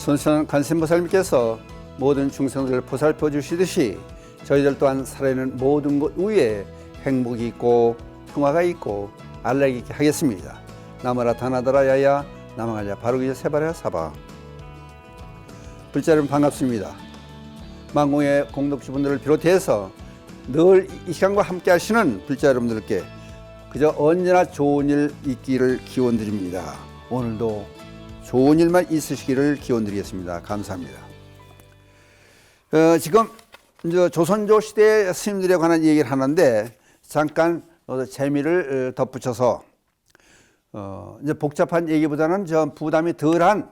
선선 관세음보살님께서 모든 중생들을 보살펴 주시듯이 저희들 또한 살아있는 모든 것 위에 행복이 있고 평화가 있고 안락이 있게 하겠습니다. 나무라 다나다라 야야 나망알야 바로기자 세바라 사바. 불자 여러분 반갑습니다. 만공의 공덕주분들을 비롯해서 늘 이 시간과 함께 하시는 불자 여러분들께 그저 언제나 좋은 일 있기를 기원드립니다. 오늘도 좋은 일만 있으시기를 기원드리겠습니다. 감사합니다. 지금 이제 조선조 시대 스님들에 관한 얘기를 하는데 잠깐 재미를 덧붙여서 이제 복잡한 얘기보다는 좀 부담이 덜한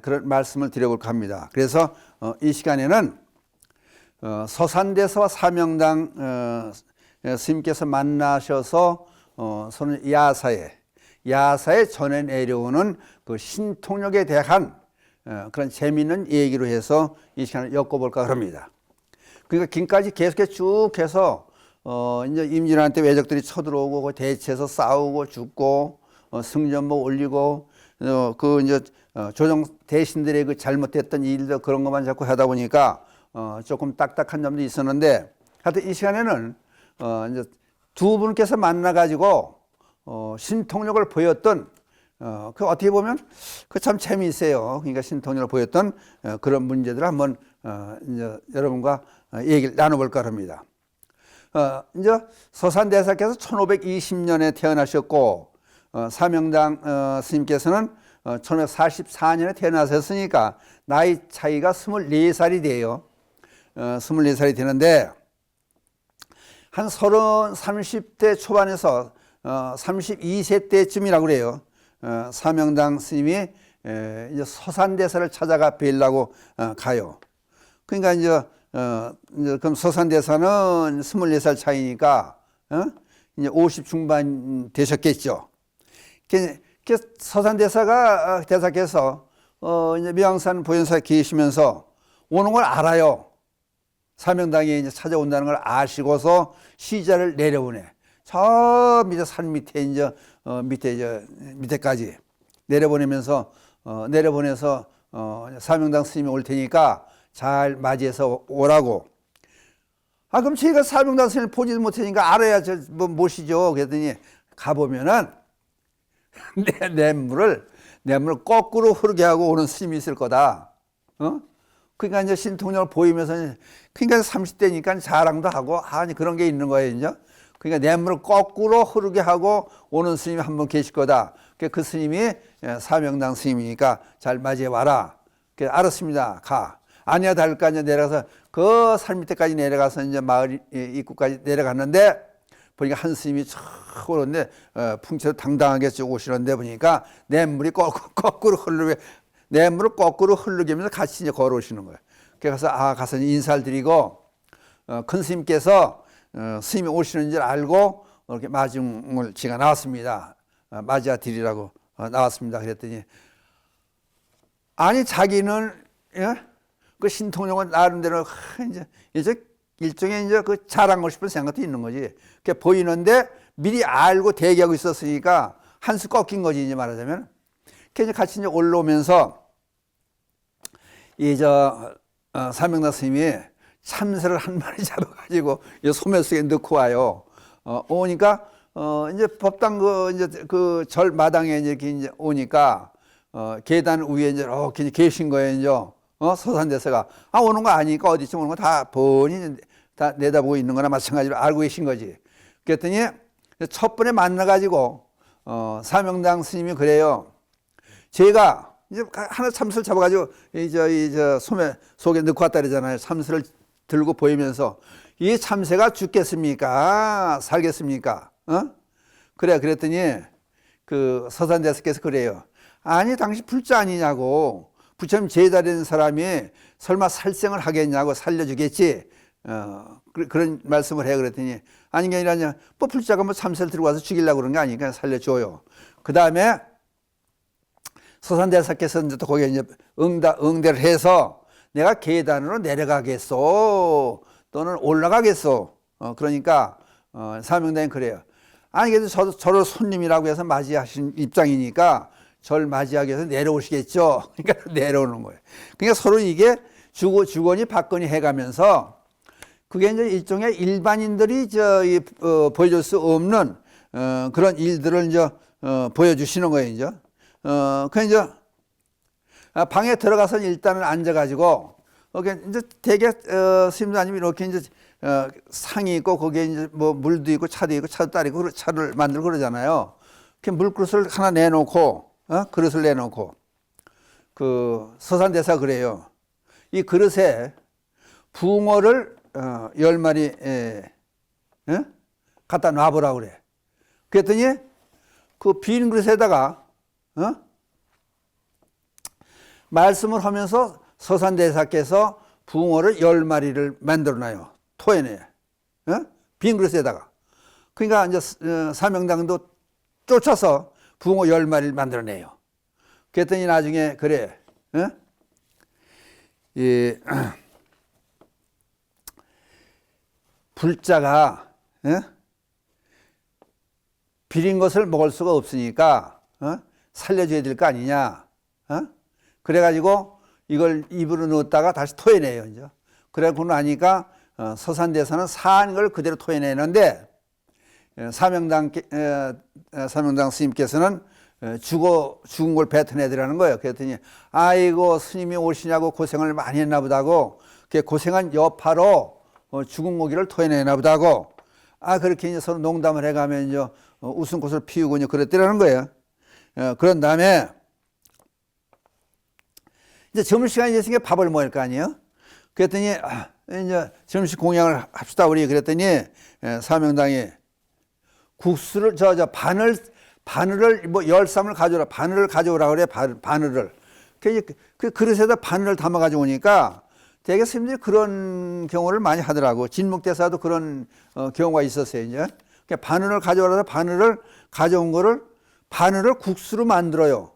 그런 말씀을 드려볼까 합니다. 그래서 이 시간에는 서산대사와 사명당 스님께서 만나셔서 서는 야사에 전해 내려오는 그 신통력에 대한 그런 재미있는 얘기로 해서 이 시간을 엮어볼까 합니다. 그러니까 지금까지 계속해서 쭉 해서 이제 임진왜란때 왜적들이 쳐들어오고 대치해서 싸우고 죽고 승전보 올리고 그 이제 조정 대신들의 그 잘못됐던 일들 그런 것만 자꾸 하다 보니까 조금 딱딱한 점도 있었는데 하여튼 이 시간에는 이제 두 분께서 만나가지고 신통력을 보였던 그 어떻게 보면 그 참 재미있어요. 그러니까 신통력을 보였던 그런 문제들을 한번 이제 여러분과 얘기를 나눠볼까 합니다. 이제 서산대사께서 1520년에 태어나셨고 사명당 스님께서는 1544년에 태어나셨으니까 나이 차이가 24살이 돼요. 24살이 되는데 한 30대 초반에서 32세 때쯤이라고 그래요. 사명당 스님이 이제 서산대사를 찾아가 뵈려고 가요. 그러니까 이제 그럼 서산대사는 24살 차이니까 이제 50 중반 되셨겠죠. 서산대사가 대사께서 이제 명산 보현사에 계시면서 오는 걸 알아요. 사명당에 이제 찾아온다는 걸 아시고서 시자를 내려오네. 저 밑에 산 밑에 이제 밑에까지 내려보내면서 사명당 스님이 올 테니까 잘 맞이해서 오라고. 그럼 저희가 사명당 스님을 보지도 못하니까 알아야 뭐 모시죠. 그랬더니 가보면은 냇물을 거꾸로 흐르게 하고 오는 스님이 있을 거다. 그러니까 이제 신통력을 보이면서 그러니까 30대니까 자랑도 하고 아니 그런 게 있는 거예요. 이제. 그러니까 냇물을 거꾸로 흐르게 하고 오는 스님이 한 분 계실 거다. 그 스님이 사명당 스님이니까 잘 맞이해 와라. 알았습니다. 가. 아니야 다를까 이제 내려가서 그 산 밑에까지 내려가서 이제 마을 입구까지 내려갔는데 보니까 한 스님이 쭉 오는데 풍채로 당당하게 쭉 오시는데 보니까 냇물이 거꾸로 흐르게 냇물을 거꾸로 흐르게 하면서 같이 이제 걸어오시는 거예요. 그래서 가서 인사를 드리고 큰 스님께서 스님이 오시는 줄 알고 이렇게 마중을 지가 나왔습니다. 맞아 드리라고 나왔습니다. 그랬더니 아니 자기는 그 신통력은 나름대로 이제 일종의 이제 그 자랑하고 싶은 생각도 있는 거지. 그게 보이는데 미리 알고 대기하고 있었으니까 한 수 꺾인 거지 이제 말하자면. 그래서 같이 이제 올라오면서 사명당 스님이 참새를 한 마리 잡아가지고 소매 속에 넣고 와요. 오니까 이제 법당 그 절 마당에 이제 오니까 계단 위에 이제 계신 거예요. 이제 서산대사가 오는 거 아니니까 어디쯤 오는 거 다 번이 다 내다보고 있는 거나 마찬가지로 알고 계신 거지. 그랬더니 첫 번에 만나가지고 사명당 스님이 그래요. 제가 이제 하나 참새를 잡아가지고 이 소매 속에 넣고 왔다 그러잖아요. 참새를 들고 보이면서 이 참새가 죽겠습니까? 살겠습니까? 그래 그랬더니 그 서산대사께서 그래요. 아니 당신 불자 아니냐고. 부처님 제자된 사람이 설마 살생을 하겠냐고 살려주겠지. 그런 말씀을 해 그랬더니 아닌 게 아니라 뭐 불자가 뭐 참새를 들고 와서 죽이려고 그런 게 아니니까 살려줘요. 그 다음에 서산대사께서 이제 또 거기에 이제 응대를 해서 내가 계단으로 내려가겠소 또는 올라가겠소. 그러니까 사명당이 그래요. 아니 그래도 저를 손님이라고 해서 맞이하신 입장이니까 절 맞이하기 위해서 내려오시겠죠. 그러니까 내려오는 거예요. 그러니까 서로 이게 주거니 받거니 해가면서 그게 이제 일종의 일반인들이 보여줄 수 없는 그런 일들을 이제 보여주시는 거예요. 이제 그 이제 방에 들어가서 일단은 앉아가지고 이제 되게 스님들 이렇게 이제 상이 있고 거기에 이제 뭐 물도 있고 차도 있고 차도 따르고 차를 만들고 그러잖아요. 이렇게 물그릇을 하나 내놓고 그릇을 내놓고 그 서산대사 그래요. 이 그릇에 붕어를 10마리 갖다 놔보라 그래. 그랬더니 그 빈 그릇에다가 말씀을 하면서 서산대사께서 붕어를 10마리를 만들어놔요. 토해내. 빈 그릇에다가. 그러니까 이제 사명당도 쫓아서 붕어 10마리를 만들어내요. 그랬더니 나중에 그래. 불자가 비린 것을 먹을 수가 없으니까 살려줘야 될 거 아니냐. 그래가지고 이걸 입으로 넣었다가 다시 토해내요. 이제. 그래고 나니까 서산대사는 사한 걸 그대로 토해내는데 사명당 스님께서는 죽은 걸 뱉어내더라는 거예요. 그랬더니 아이고 스님이 오시냐고 고생을 많이 했나 보다고 고생한 여파로 죽은 고기를 토해내나 보다고 그렇게 이제 서로 농담을 해가면 이제 웃음꽃을 피우고 이제 그랬더라는 거예요. 그런 다음에 이제 점심시간이 됐으니까 밥을 먹을 거 아니에요? 그랬더니 이제 점심 공양을 합시다 우리 그랬더니 사명당이 국수를 바늘을 뭐 13을 가져오라 바늘을 가져오라 그래 바늘을 그 그릇에다 바늘을 담아 가져오니까 되게 스님들이 그런 경우를 많이 하더라고. 진묵대사도 그런 경우가 있었어요. 이제 바늘을 가져오라서 바늘을 가져온 거를 바늘을 국수로 만들어요.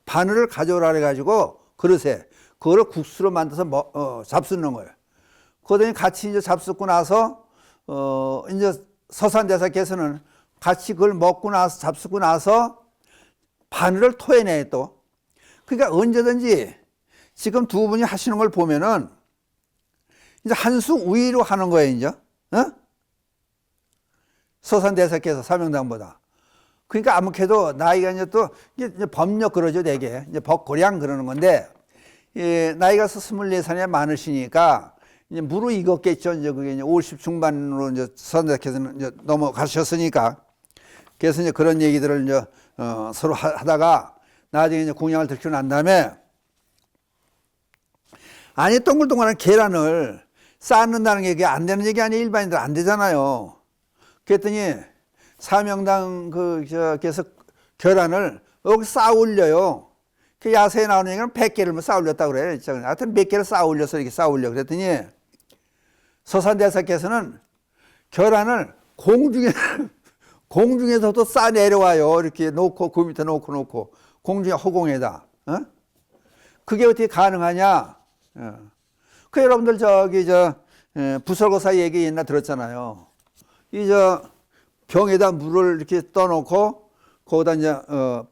바늘을 가져오라 그래가지고 그릇에 그거를 국수로 만들어서 잡수는 거예요. 그러더니 같이 이제 잡수고 나서 이제 서산대사께서는 같이 그걸 먹고 나서 잡수고 나서 바늘을 토해내 또. 그러니까 언제든지 지금 두 분이 하시는 걸 보면은 이제 한 수 우위로 하는 거예요, 이제. 서산대사께서 사명당보다. 그러니까 아무래도 나이가 이제 또 이제 법력 그러죠, 되게. 이제 법고량 그러는 건데, 나이가 24살이 많으시니까 이제 무르익었겠죠. 이제 그게 이제 50 중반으로 이제 서산대사께서는 이제 넘어가셨으니까. 그래서 이제 그런 얘기들을 이제 서로 하다가 나중에 이제 공양을 들키고 난 다음에 아니 동글동글한 계란을 쌓는다는 게 안 되는 얘기 아니에요. 일반인들 안 되잖아요. 그랬더니 사명당 그께서 계란을 여기 쌓아 올려요. 그 야세에 나오는 얘기는 100개를 쌓아 올렸다 그래요. 하여튼 몇 개를 쌓아 올려서 이렇게 쌓아 올려. 그랬더니 서산대사께서는 계란을 공중에서도 쌓아 내려와요. 이렇게 놓고 그 밑에 놓고 공중에 허공에다. 그게 어떻게 가능하냐? 그 여러분들 부설거사 얘기 옛날 들었잖아요. 병에다 물을 이렇게 떠놓고 거기다 이제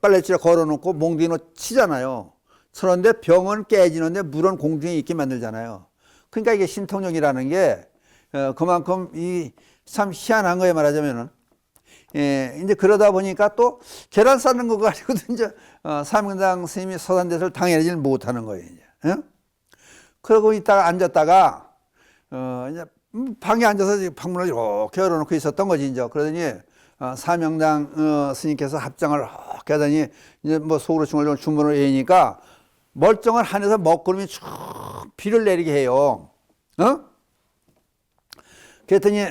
빨래줄에 걸어놓고 몽둥이로 치잖아요. 그런데 병은 깨지는데 물은 공중에 있게 만들잖아요. 그러니까 이게 신통력이라는 게 그만큼 참 희한한 거에 말하자면은 이제 그러다 보니까 또 계란 쌓는 거 가지고도 이제 사명당 스님이 서산대사를 당해내질 못하는 거예요. 이제. 그러고 있다가 앉았다가 이제 방에 앉아서 방문을 이렇게 열어놓고 있었던 거지 이제. 그러더니 사명당 스님께서 합장을 이렇게 하더니 이제 뭐 속으로 주문을 외니까 멀쩡한 한에서 먹구름이 쭉 비를 내리게 해요. 그랬더니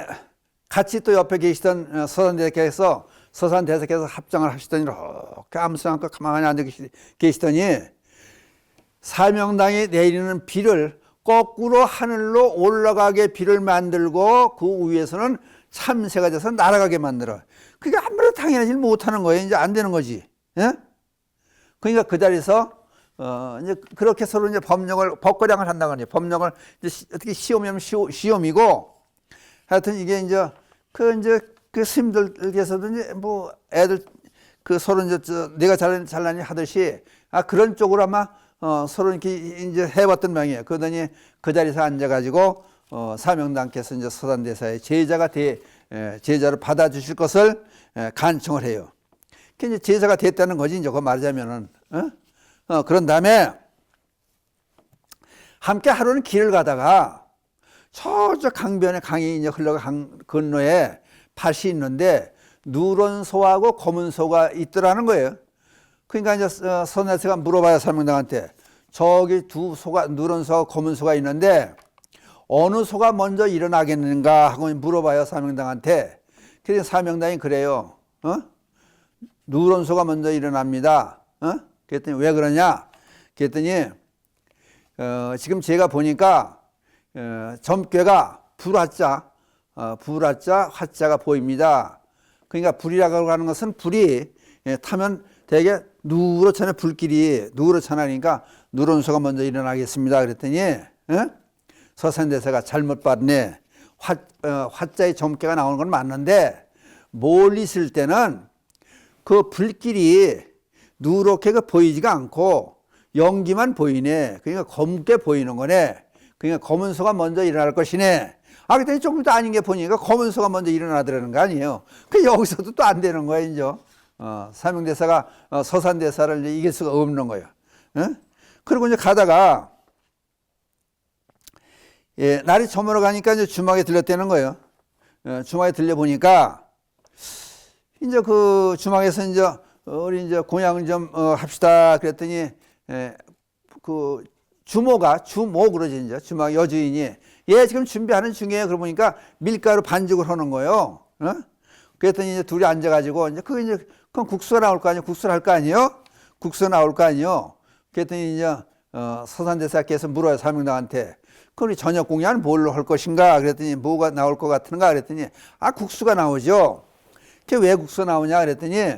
같이 또 옆에 계시던 서산대사께서 합장을 하시더니 이렇게 아무 생각 없고 가만히 앉아 계시더니 사명당에 내리는 비를 거꾸로 하늘로 올라가게 비를 만들고 그 위에서는 참새가 돼서 날아가게 만들어. 그게 아무래도 당연하지 못하는 거예요. 이제 안 되는 거지. 예? 그러니까 그 자리에서 이제 그렇게 서로 이제 법거량을 한다고 하네요. 법령을 이제 어떻게 시험이면 시험이고 하여튼 이게 이제 그 스님들께서도 이제 뭐 애들 그 서로 이제 내가 잘나니 하듯이 그런 쪽으로 아마 서로 이렇게 이제 해봤던 모양이에요. 그러더니 그 자리에서 앉아가지고 사명당께서 이제 서산대사의 제자를 받아주실 것을 간청을 해요. 그 이제 제자가 됐다는 거지, 이제 그 말하자면은. 그런 다음에 함께 하루는 길을 가다가 저쪽 강변에 강이 이제 흘러가 건너에 밭이 있는데 누런 소하고 검은 소가 있더라는 거예요. 그러니까 이제 서산대사가 물어봐요, 사명당한테. 저기 두 소가, 누런 소하고 검은 소가 있는데 어느 소가 먼저 일어나겠는가 하고 물어봐요, 사명당한테. 그래서 사명당이 그래요. 누런 소가 먼저 일어납니다. 그랬더니 왜 그러냐? 그랬더니 지금 제가 보니까 점괘가 불화자, 화자가 보입니다. 그러니까 불이라고 하는 것은 불이 타면 되게 누렇잖아요. 불길이 누렇잖아요. 그러니까 누런 소가 먼저 일어나겠습니다. 그랬더니 서산대사가 잘못 봤네. 화자의 점괘가 나오는 건 맞는데 멀리 있을 때는 그 불길이 누렇게 보이지가 않고 연기만 보이네. 그러니까 검게 보이는 거네. 그러니까 검은 소가 먼저 일어날 것이네. 그랬더니 조금 더 아닌 게 보니까 검은 소가 먼저 일어나더라는 거 아니에요. 그 여기서도 또 안 되는 거예요, 이제. 사명대사가 서산대사를 이길 수가 없는 거예요. 그리고 이제 가다가 날이 저물어 가니까 이제 주막에 들렸다는 거예요. 주막에 들려 보니까 이제 그 주막에서 이제 우리 이제 공양 좀 합시다 그랬더니 그 주모 그러지 이제 주막 여주인이 지금 준비하는 중이에요. 그러고 보니까 밀가루 반죽을 하는 거예요. 그랬더니 이제 둘이 앉아가지고 이제 그럼 국수가 나올 거 아니에요. 국수를 할 거 아니에요. 국수 나올 거 아니에요. 그랬더니 이제 서산대사께서 물어요, 사명당한테. 그럼 저녁 공양은 뭘로 할 것인가? 그랬더니 뭐가 나올 것 같은가? 그랬더니 국수가 나오죠. 그게 왜 국수가 나오냐? 그랬더니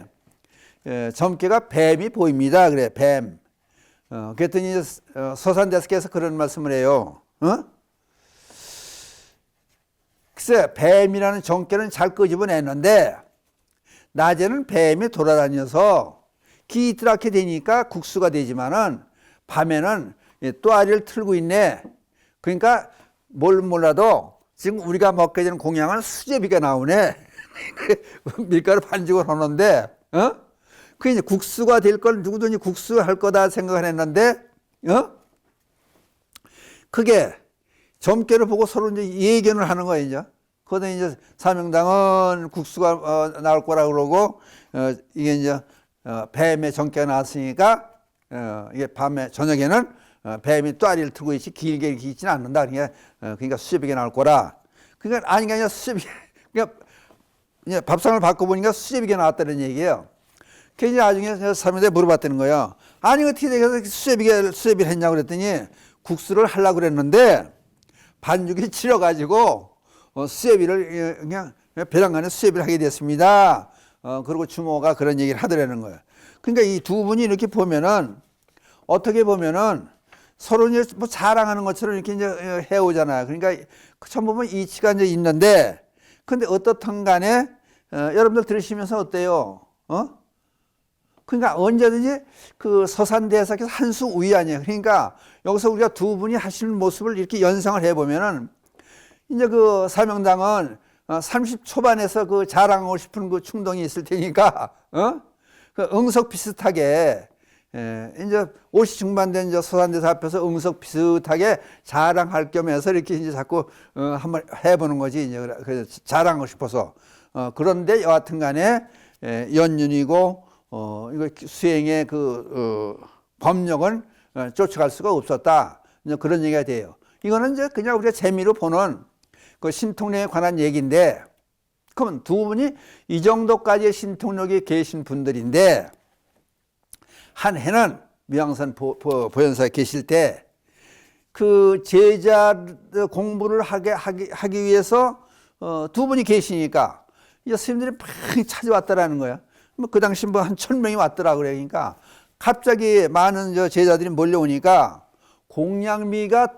점괘가 뱀이 보입니다. 그래, 뱀. 그랬더니 서산대사께서 그런 말씀을 해요. 글쎄, 뱀이라는 점괘는 잘 끄집어냈는데 낮에는 뱀이 돌아다녀서 기트랗게 되니까 국수가 되지만은 밤에는 또아리를 틀고 있네. 그러니까 뭘 몰라도 지금 우리가 먹게 되는 공양은 수제비가 나오네. 밀가루 반죽을 하는데, 그게 이제 국수가 될 걸 누구든지 국수 할 거다 생각을 했는데, 그게 점괘를 보고 서로 이제 예견을 하는 거예요, 이제. 그러더니 이제 사명당은 국수가 나올 거라 그러고, 이게 이제 뱀의 점괘가 나왔으니까, 이게 밤에, 저녁에는 뱀이 또아리를 틀고 있지 길게 이렇게 있지는 않는다. 그러니까 수제비가 나올 거라. 그러니까 아니, 그냥 수제비, 그러니까 밥상을 바꿔보니까 수제비가 나왔다는 얘기예요. 그래서 나중에 사명대에 물어봤다는 거예요. 아니, 어떻게 돼서 수제비를 했냐고 그랬더니 국수를 하려고 그랬는데 반죽이 질어가지고 수제비를 그냥 배란간에 수제비를 하게 됐습니다. 그리고 주모가 그런 얘기를 하더라는 거예요. 그러니까 이 두 분이 이렇게 보면은 어떻게 보면은 서로 이제 뭐 자랑하는 것처럼 이렇게 이제 해오잖아요. 그러니까 처음 보면 이치가 이제 있는데, 근데 어떻든 간에 여러분들 들으시면서 어때요? 그러니까 언제든지 그 서산대사께서 한 수 우위 아니에요. 그러니까 여기서 우리가 두 분이 하시는 모습을 이렇게 연상을 해보면은 이제 그 사명당은 30 초반에서 그 자랑하고 싶은 그 충동이 있을 테니까, 그 응석 비슷하게, 이제 50 중반 된 이제 서산대사 앞에서 응석 비슷하게 자랑할 겸해서 이렇게 이제 자꾸 한번 해보는 거지. 이제 그래서 자랑하고 싶어서. 그런데 여하튼 간에 연륜이고, 이거 수행의 그 법령은 쫓아갈 수가 없었다. 이제 그런 얘기가 돼요. 이거는 이제 그냥 우리가 재미로 보는 그 신통력에 관한 얘기인데, 그러면 두 분이 이 정도까지의 신통력이 계신 분들인데, 한 해는 미왕산 보현사에 계실 때 그 제자 공부를 하기 위해서 두 분이 계시니까 이제 스님들이 막 찾아왔다라는 거야. 뭐 그 당시 뭐 한 1000명이 왔더라 그래. 그러니까 갑자기 많은 제자들이 몰려오니까 공양미가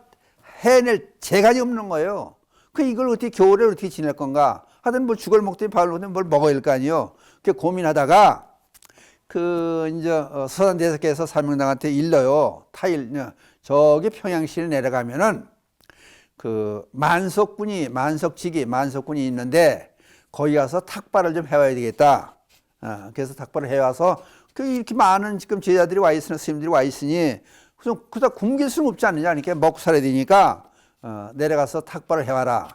해낼 재간이 없는 거예요. 그 이걸 어떻게 겨울에 어떻게 지낼 건가? 하여튼 뭐 죽을 먹더니 밥을 먹더니 뭘 먹어야 할 거 아니에요. 그렇게 고민하다가 이제 서산대사께서 사명당한테 일러요. 타일 저기 평양시를 내려가면은 만석군이 있는데 거기 가서 탁발을 좀 해와야 되겠다. 그래서 탁발을 해와서 이렇게 많은 지금 제자들이 와 있으니 스님들이 와 있으니 그다 굶길 수는 없지 않느냐. 그러니까 먹고 살아야 되니까 내려가서 탁발을 해와라.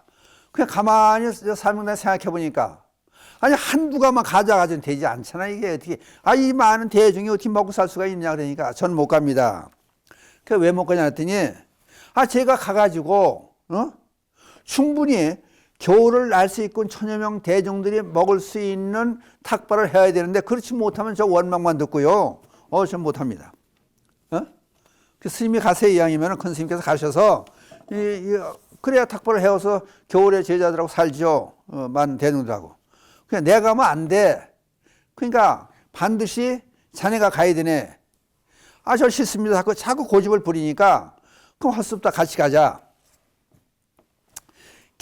그냥 가만히 사명당 생각해 보니까 아니 한두 가만 가져가지면 되지 않잖아. 이게 어떻게 이 많은 대중이 어떻게 먹고 살 수가 있냐. 그러니까 전 못 갑니다. 그 왜 못 가냐 했더니 제가 가가지고 충분히 겨울을 날 수 있고 천여 명 대중들이 먹을 수 있는 탁발을 해야 되는데 그렇지 못하면 저 원망만 듣고요. 전 못합니다. 그 스님이 가세요 이왕이면 큰 스님께서 가셔서 그래야 탁발을 해와서 겨울에 제자들하고 살죠. 많은 대중들하고. 그냥 내가 가면 안 돼. 그러니까 반드시 자네가 가야 되네. 저 싫습니다. 자꾸 고집을 부리니까 그럼 할 수 없다. 같이 가자.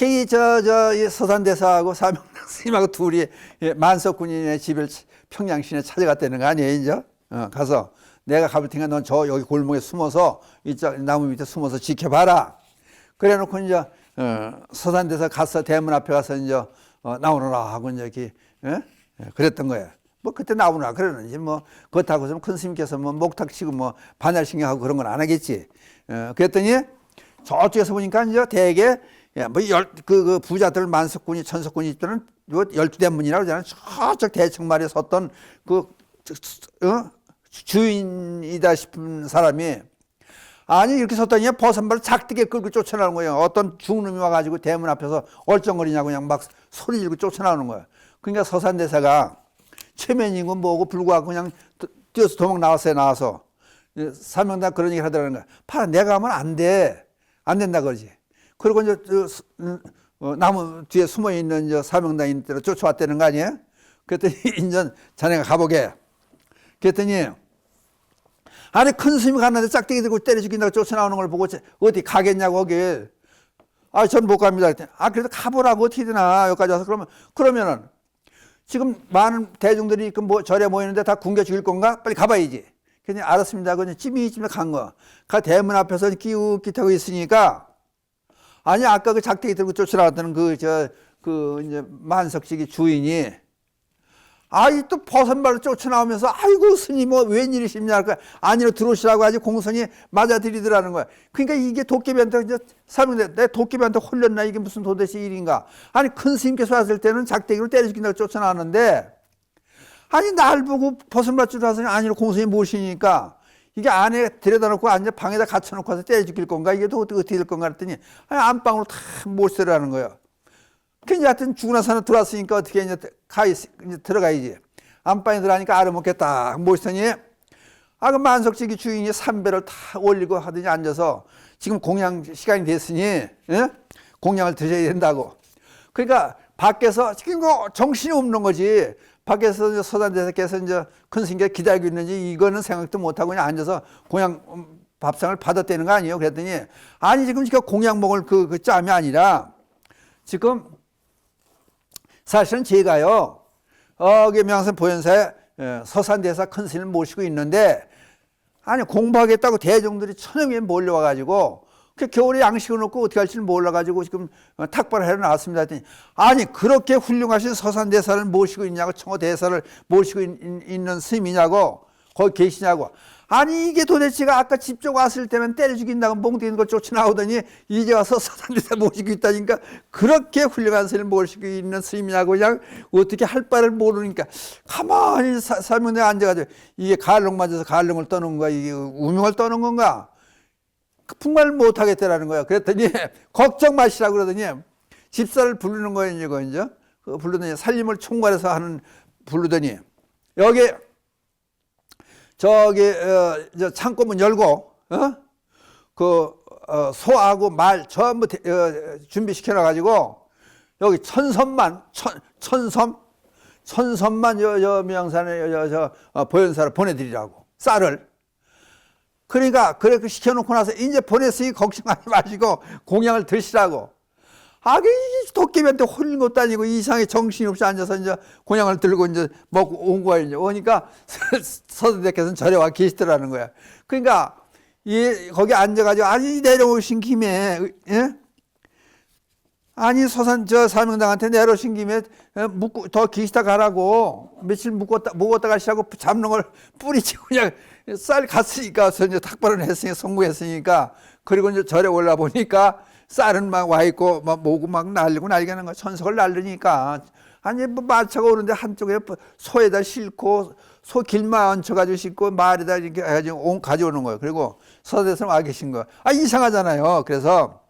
이 서산대사하고 사명당 스님하고 둘이 만석군인의 집을 평양시내 찾아갔다는 거 아니에요, 이제? 가서 내가 가볼 테니까 넌 여기 골목에 숨어서 이쪽 나무 밑에 숨어서 지켜봐라. 그래 놓고 이제 서산대사 가서 대문 앞에 가서 이제 나오너라 하고 이제 이렇게 그랬던 거예요. 그때 나오느라 그러는지 그렇다고 큰 스님께서 목탁 치고 반야신경하고 그런 건 안 하겠지. 그랬더니 저쪽에서 보니까 이제 대개 그 부자들 만석군이 천석군이 있던 12대문이라고 하잖아요. 저쪽 대청마루에 섰던 주인이다 싶은 사람이 이렇게 섰더니 버선발을 작게 끌고 쫓아나오는 거예요. 어떤 중놈이 와가지고 대문 앞에서 얼쩡거리냐고 그냥 막 소리 지르고 쫓아나오는 거예요. 그러니까 서산대사가 최면이고 뭐고 불구하고 그냥 뛰어서 도망 나와서 사명당 그런 얘기를 하더라는 거야. 파라 내가 하면 안 돼. 안 된다 그러지. 그리고 이제 나무 뒤에 숨어 있는 사명당 있는 데로 쫓아왔다는 거 아니에요? 그랬더니 인전 자네가 가보게. 그랬더니 큰 스님이 갔는데 짝대기 들고 때려 죽인다고 쫓아나오는 걸 보고 어디 가겠냐고 거길. 전 못 갑니다. 그랬더니 그래도 가보라고 어떻게 되나 여기까지 와서 그러면은 지금 많은 대중들이 절에 모이는데 다 굶겨 죽일 건가? 빨리 가봐야지. 그랬더니 알았습니다. 그냥 찜이 간 거. 대문 앞에서 끼우끼하고 있으니까 아까 그 작대기 들고 쫓아나왔던 이제 만석식이 주인이 또 버선발로 쫓아나오면서 아이고 스님 웬일이십니까? 안으로 들어오시라고 아주 공손히 맞아들이더라는 거야. 그러니까 이게 도깨비한테 이제 사명대 내 도깨비한테 홀렸나 이게 무슨 도대체 일인가? 큰 스님께서 왔을 때는 작대기로 때려 죽인다고 쫓아나왔는데 날 보고 버선발 쫓아와서 안으로 공손히 모시니까 이게 안에 들여다놓고 방에다 갇혀놓고 와서 때려 죽일 건가? 이게 또 어떻게 될 건가? 그랬더니 안방으로 다 모시더라는 거예요. 그냥 하여튼 죽으나 사나 들어왔으니까 어떻게 이제 들어가야지. 안방에 들어가니까 알아먹겠다. 모시더니 그 만석직이 주인이 삼배를 다 올리고 하더니 앉아서 지금 공양 시간이 됐으니 공양을 드셔야 된다고. 그러니까 밖에서 지금 정신이 없는 거지. 밖에서 서산대사께서 이제 큰 스님께 기다리고 있는지 이거는 생각도 못하고 그냥 앉아서 공양 밥상을 받았다는 거 아니에요? 그랬더니 지금 공양 먹을 그 짬이 아니라 지금 사실은 제가요 명산 보현사에 서산대사 큰 스님을 모시고 있는데 공부하겠다고 대중들이 천여 명이 몰려와가지고 겨울에 양식을 놓고 어떻게 할지는 몰라가지고 지금 탁발을 하러 나왔습니다 했더니 그렇게 훌륭하신 서산대사를 모시고 있냐고 청어대사를 모시고 있는 스님이냐고 거기 계시냐고 이게 도대체가 아까 집 쪽 왔을 때는 때려 죽인다고 몽둥이는 걸 쫓아나오더니 이제 와서 서산대사 모시고 있다니까 그렇게 훌륭한 스님을 모시고 있는 스님이냐고 그냥 어떻게 할 바를 모르니까 가만히 사면에 앉아가지고 이게 가을롱 맞아서 가을롱을 떠는 거야 이게 우명을 떠는 건가 풍만을 못 하겠다라는 거야. 그랬더니 걱정 마시라고 그러더니 집사를 부르는 거예요. 이제 부르더니 살림을 총괄해서 부르더니 여기 창고문 열고 소하고 말 전부 준비시켜 놔가지고 여기 천섬만 명산에 보현사를 보내드리라고 쌀을. 그러니까 그렇게 시켜놓고 나서 이제 보냈으니 걱정하지 마시고 공양을 드시라고. 이 도깨비한테 홀린 것도 아니고 이상하게 정신없이 앉아서 이제 곤약을 들고 이제 먹고 온 거야. 이제 오니까 서대께서는 절에 와 계시더라는 거야. 그러니까 거기 앉아가지고 아니 내려오신 김에 예? 아니 사명당한테 내려오신 김에 묵고 더 계시다 가라고 며칠 묵었다 가시라고 잡는 걸 뿌리치고 그냥 쌀 갔으니까 이제 탁발을 했으니까 성공했으니까 그리고 이제 절에 올라 보니까 쌀은 막 와 있고 막 모고 막 날리고 난리가 난 거야. 천석을 날리니까 아니 뭐 마차가 오는데 한쪽에 소에다 싣고 소 길만 얹혀가지고 싣고 말에다 이렇게 해가지고 가져오는 거예요. 그리고 서대에서 와 계신 거예요. 이상하잖아요. 그래서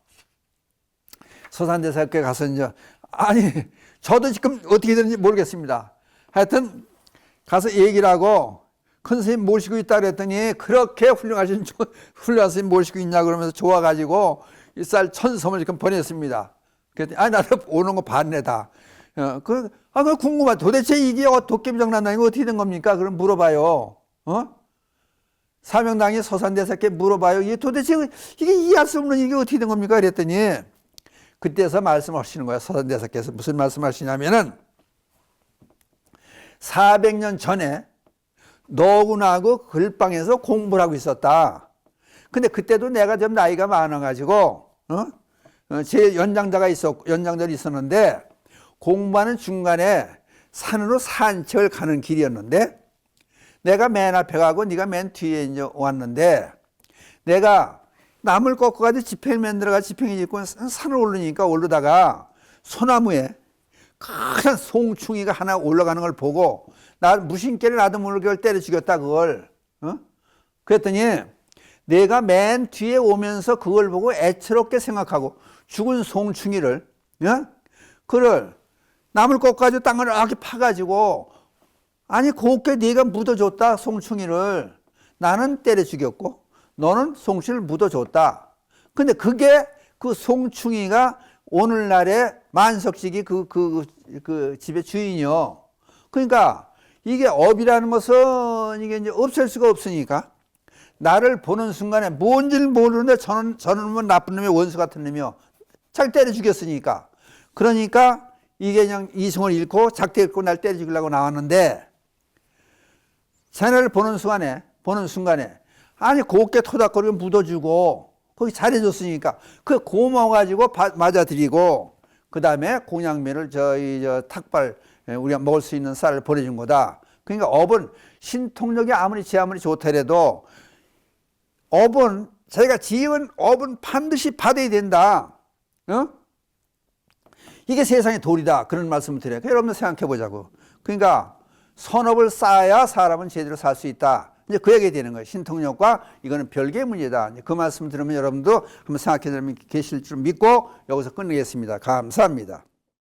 서산대사께 가서 이제 아니 저도 지금 어떻게 되는지 모르겠습니다. 하여튼 가서 얘기를 하고 큰 스님 모시고 있다 그랬더니 그렇게 훌륭한 스님 모시고 있냐 그러면서 좋아가지고 이 쌀 1,000섬을 지금 보냈습니다. 그랬더니 나도 오는 거 봤네 다. 그 궁금하다. 도대체 이게 도깨비 장난이 어떻게 된 겁니까? 그럼 물어봐요. 사명당이 서산대사께 물어봐요. 이게 도대체 이게 이해할 수 없는 이게 어떻게 된 겁니까? 그랬더니 그때서 말씀하시는 거야. 서산대사께서 무슨 말씀하시냐면은 400년 전에 너구나하고 글방에서 공부를 하고 있었다. 근데 그때도 내가 좀 나이가 많아가지고 제 연장자들이 있었는데 공부하는 중간에 산으로 산책을 가는 길이었는데 내가 맨 앞에 가고 네가 맨 뒤에 이제 왔는데 내가 나물 꺾어가지고 지팽이 만들어가 지팽이 짓고 산을 오르다가 소나무에 큰 송충이가 하나 올라가는 걸 보고 나 무심결에 나도 모르게 그걸 때려 죽였다 그걸. 그랬더니 내가 맨 뒤에 오면서 그걸 보고 애처롭게 생각하고 죽은 송충이를 그를 나물 꺾어가지고 땅을 이렇게 파가지고 아니 곱게 네가 묻어줬다 송충이를. 나는 때려 죽였고 너는 송충이를 묻어줬다. 근데 그게 그 송충이가 오늘날의 만석식이 그 집의 주인이요. 그러니까 이게 업이라는 것은 이게 이제 없앨 수가 없으니까 나를 보는 순간에 뭔지를 모르는데 저는 나쁜 놈의 원수 같은 놈이요. 자기 때려 죽였으니까. 그러니까 이게 그냥 이성을 잃고 작대 잃고 날 때려 죽이려고 나왔는데 자네를 보는 순간에 아니 곱게 토닥거리고 묻어주고 거기 잘해줬으니까 그 고마워가지고 맞아들이고 그 다음에 공양면을 저 탁발 우리가 먹을 수 있는 쌀을 보내준 거다. 그러니까 업은 신통력이 아무리 좋더라도 업은 자기가 지은 업은 반드시 받아야 된다. 이게 세상의 도리다. 그런 말씀을 드려요. 여러분 생각해 보자고. 그러니까 선업을 쌓아야 사람은 제대로 살 수 있다. 이제 그 얘기 되는 거예요. 신통력과 이거는 별개의 문제다. 그 말씀 들으면 여러분도 한번 생각해 보면 계실 줄 믿고 여기서 끝내겠습니다. 감사합니다.